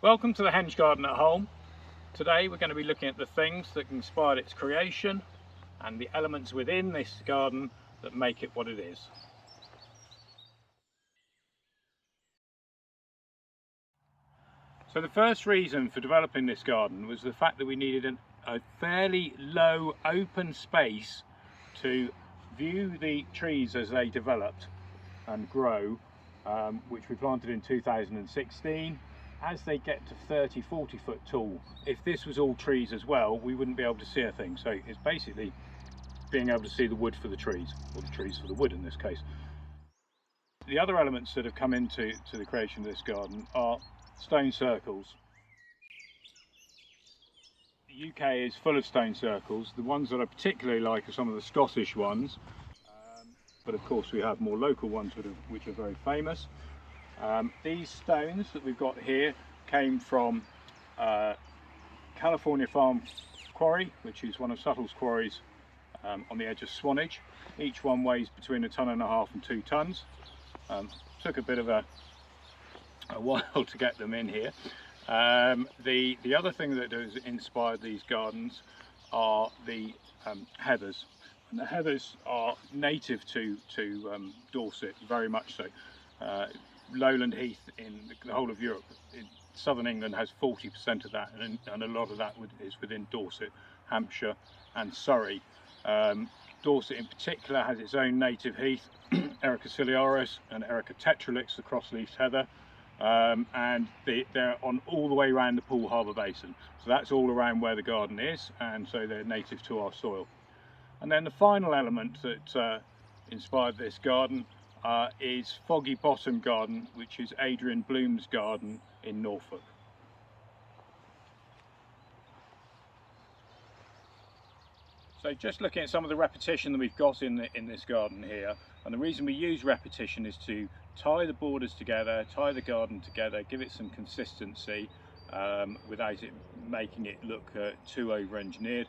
Welcome to the Henge Garden at Holme. Today we're going to be looking at the things that inspired its creation and the elements within this garden that make it what it is. So the first reason for developing this garden was the fact that we needed a fairly low open space to view the trees as they developed and grow, which we planted in 2016. As they get to 30-40 foot tall, if this was all trees as well, we wouldn't be able to see a thing. So it's basically being able to see the wood for the trees, or the trees for the wood in this case. The other elements that have come into the creation of this garden are stone circles. The UK is full of stone circles. The ones that I particularly like are some of the Scottish ones, but of course we have more local ones which are very famous. These stones that we've got here came from California Farm quarry, which is one of Suttles quarries on the edge of Swanage. Each one weighs between 1.5 tons and 2 tons. Took a bit of a while to get them in here. The other thing that has inspired these gardens are the heathers. And the heathers are native to Dorset, very much so. Lowland heath in the whole of Europe, in southern England, has 40% of that, and a lot of that is within Dorset, Hampshire and Surrey. Dorset in particular has its own native heath, Erica ciliaris and Erica tetralix, the cross-leafed heather, and they're on all the way around the Poole Harbour Basin. So that's all around where the garden is, and so they're native to our soil. And then the final element that inspired this garden is Foggy Bottom garden, which is Adrian Bloom's garden in Norfolk. So just looking at some of the repetition that we've got in this garden here, and the reason we use repetition is to tie the borders together, tie the garden together, give it some consistency without it making it look too over-engineered.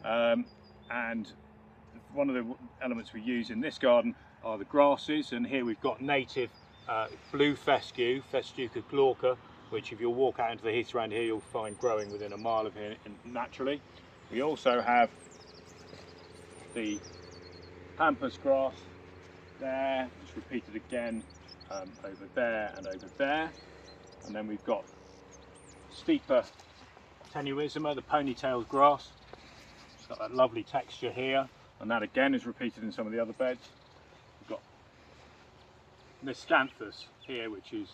And one of the elements we use in this garden are the grasses, and here we've got native blue fescue, Festuca glauca, which if you'll walk out into the heaths around here you'll find growing within a mile of here naturally. We also have the pampas grass there, it's repeated again over there and over there, and then we've got steeper tenuissima, the ponytailed grass. It's got that lovely texture here, and that again is repeated in some of the other beds. We've got miscanthus here, which is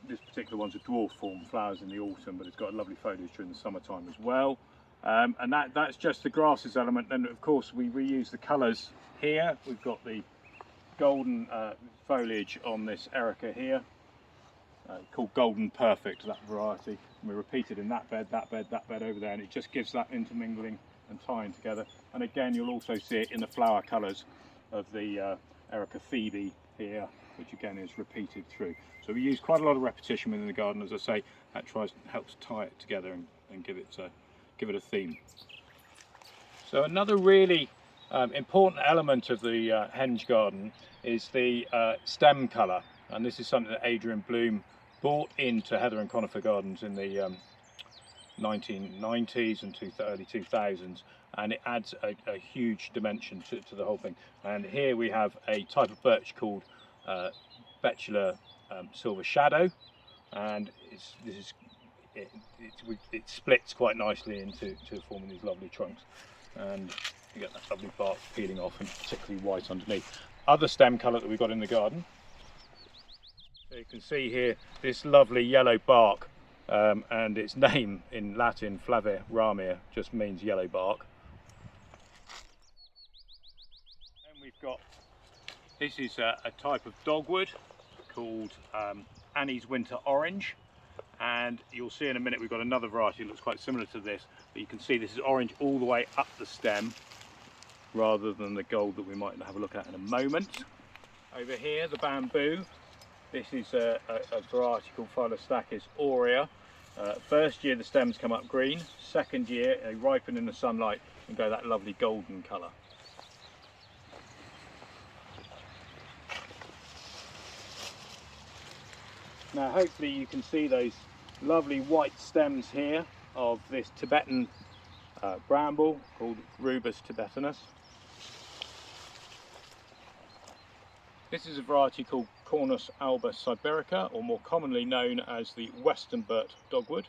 this particular one's a dwarf form, flowers in the autumn, but it's got lovely foliage during the summertime as well. And that's just the grasses element. Then of course we reuse the colours here. We've got the golden foliage on this Erica here, called Golden Perfect, that variety. And we repeat it in that bed, that bed, that bed over there, and it just gives that intermingling and tying together. And again you'll also see it in the flower colours of the Erica Phoebe here, which again is repeated through. So we use quite a lot of repetition within the garden, as I say. That helps tie it together and give it a theme. So another really important element of the Henge garden is the stem colour, and this is something that Adrian Bloom brought into Heather and Conifer Gardens in the 1990s and early 2000s, and it adds a huge dimension to the whole thing. And here we have a type of birch called Betula Silver Shadow, and it splits quite nicely into forming these lovely trunks, and you get that lovely bark peeling off, and particularly white underneath. Other stem colour that we've got in the garden, so you can see here this lovely yellow bark, and its name in Latin, Flavia ramia, just means yellow bark. And we've got, this is a type of dogwood called Annie's Winter Orange, and you'll see in a minute we've got another variety that looks quite similar to this, but you can see this is orange all the way up the stem rather than the gold that we might have a look at in a moment. Over here, the bamboo, this is a variety called Philostachys aurea. First year the stems come up green, second year they ripen in the sunlight and go that lovely golden colour. Now hopefully you can see those lovely white stems here of this Tibetan bramble called Rubus tibetanus. This is a variety called Cornus alba siberica, or more commonly known as the Western Burt dogwood.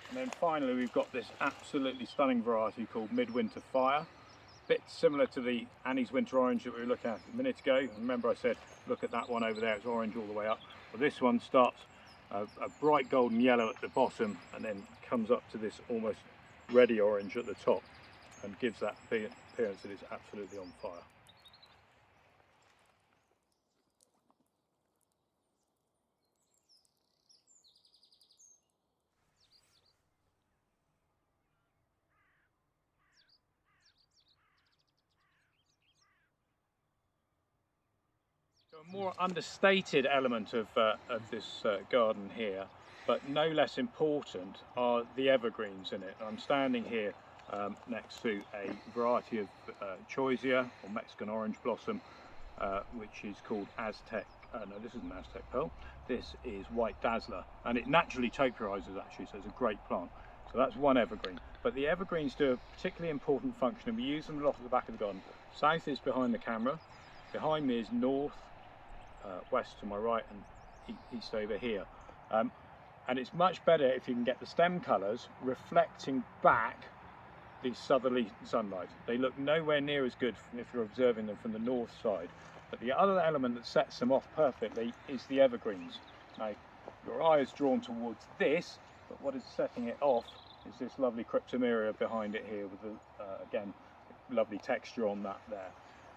And then finally we've got this absolutely stunning variety called Midwinter Fire. A bit similar to the Annie's Winter Orange that we were looking at a minute ago. Remember I said look at that one over there, it's orange all the way up. Well, this one starts a bright golden yellow at the bottom and then comes up to this almost reddy orange at the top and gives that appearance that it's absolutely on fire. So a more understated element of this garden here, but no less important, are the evergreens in it. I'm standing here next to a variety of choisia, or Mexican orange blossom, which is called Aztec. No, this isn't Aztec pearl. This is white dazzler, and it naturally topiarizes actually, so it's a great plant. So that's one evergreen. But the evergreens do a particularly important function, and we use them a lot at the back of the garden. South is behind the camera. Behind me is north, west to my right, and east over here. And it's much better if you can get the stem colours reflecting back the southerly sunlight. They look nowhere near as good if you're observing them from the north side. But the other element that sets them off perfectly is the evergreens. Now, your eye is drawn towards this, but what is setting it off is this lovely cryptomeria behind it here with the, again, lovely texture on that there.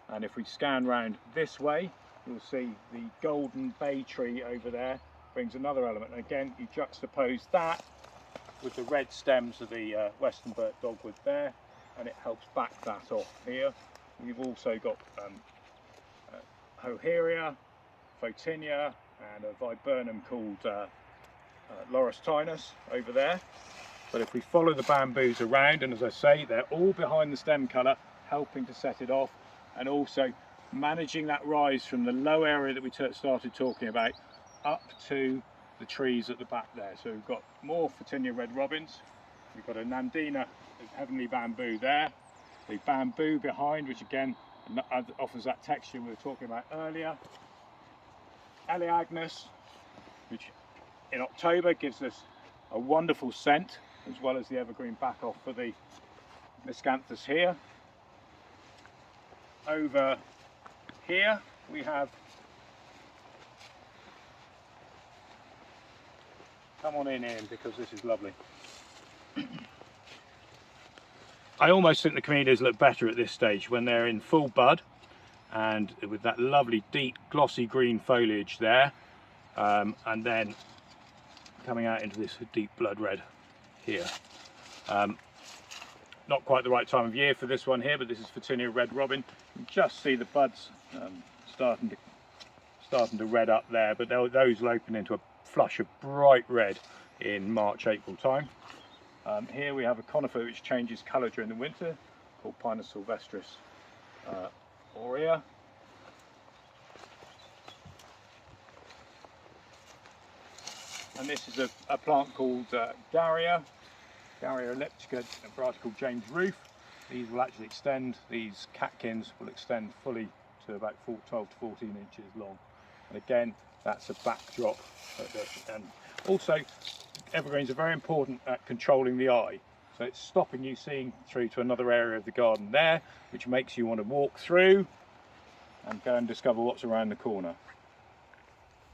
And if we scan round this way, you'll see the golden bay tree over there brings another element. And again, you juxtapose that with the red stems of the Western Burt dogwood there, and it helps back that off here. You've also got Hoheria, Photinia, and a viburnum called Laurustinus over there. But if we follow the bamboos around, and as I say, they're all behind the stem colour, helping to set it off, and also managing that rise from the low area that we started talking about up to the trees at the back there. So we've got more Photinia red robins, we've got a Nandina heavenly bamboo there, the bamboo behind, which again offers that texture we were talking about earlier, Elaeagnus, which in October gives us a wonderful scent, as well as the evergreen back off for the Miscanthus here. Over here we have, come on in Ian, because this is lovely. I almost think the camellias look better at this stage when they're in full bud and with that lovely deep glossy green foliage there, and then coming out into this deep blood red here. Not quite the right time of year for this one here, but this is Photinia red robin. You can just see the buds starting to red up there, but those will open into a flush of bright red in March, April time. Here we have a conifer which changes colour during the winter, called Pinus sylvestris aurea. And this is a plant called Garrya elliptica, a variety called James Roof. These will actually extend, these catkins will extend fully to about 12 to 14 inches long. And again, that's a backdrop. And also, evergreens are very important at controlling the eye. So it's stopping you seeing through to another area of the garden there, which makes you want to walk through and go and discover what's around the corner.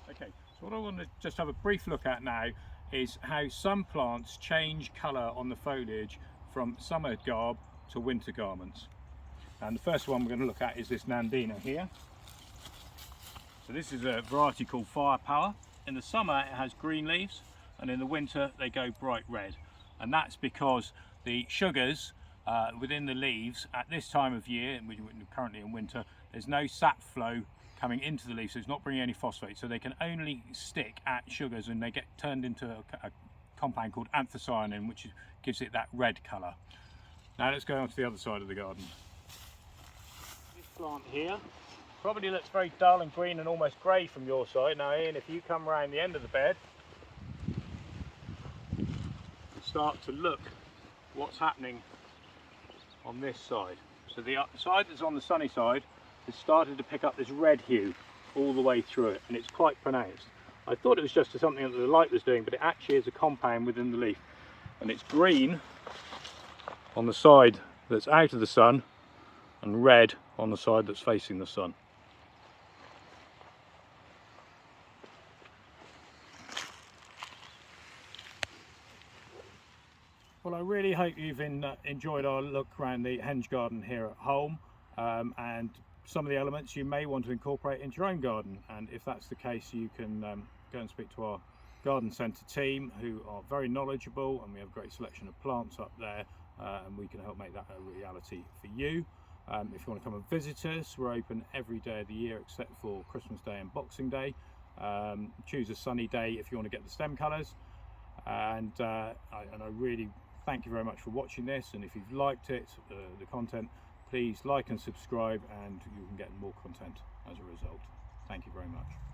Okay, so what I want to just have a brief look at now is how some plants change colour on the foliage from summer garb to winter garments. And the first one we're going to look at is this Nandina here. So this is a variety called Firepower. In the summer it has green leaves, and in the winter they go bright red. And that's because the sugars within the leaves at this time of year, we're currently in winter, there's no sap flow coming into the leaf, so it's not bringing any phosphate, so they can only stick at sugars, and they get turned into a compound called anthocyanin, which gives it that red colour. Now let's go on to the other side of the garden. This plant here Probably looks very dull and green and almost grey from your side. Now Ian, if you come around the end of the bed and start to look what's happening on this side. So the side that's on the sunny side has started to pick up this red hue all the way through it, and it's quite pronounced. I thought it was just something that the light was doing, but it actually is a compound within the leaf. And it's green on the side that's out of the sun and red on the side that's facing the sun. Well, I really hope you've enjoyed our look around the henge garden here at Holme, and some of the elements you may want to incorporate into your own garden. And if that's the case, you can go and speak to our garden centre team, who are very knowledgeable, and we have a great selection of plants up there, and we can help make that a reality for you. If you want to come and visit us, we're open every day of the year except for Christmas Day and Boxing Day. Choose a sunny day if you want to get the stem colours. And I really thank you very much for watching this, and if you've liked it, the content, please like and subscribe, and you can get more content as a result. Thank you very much.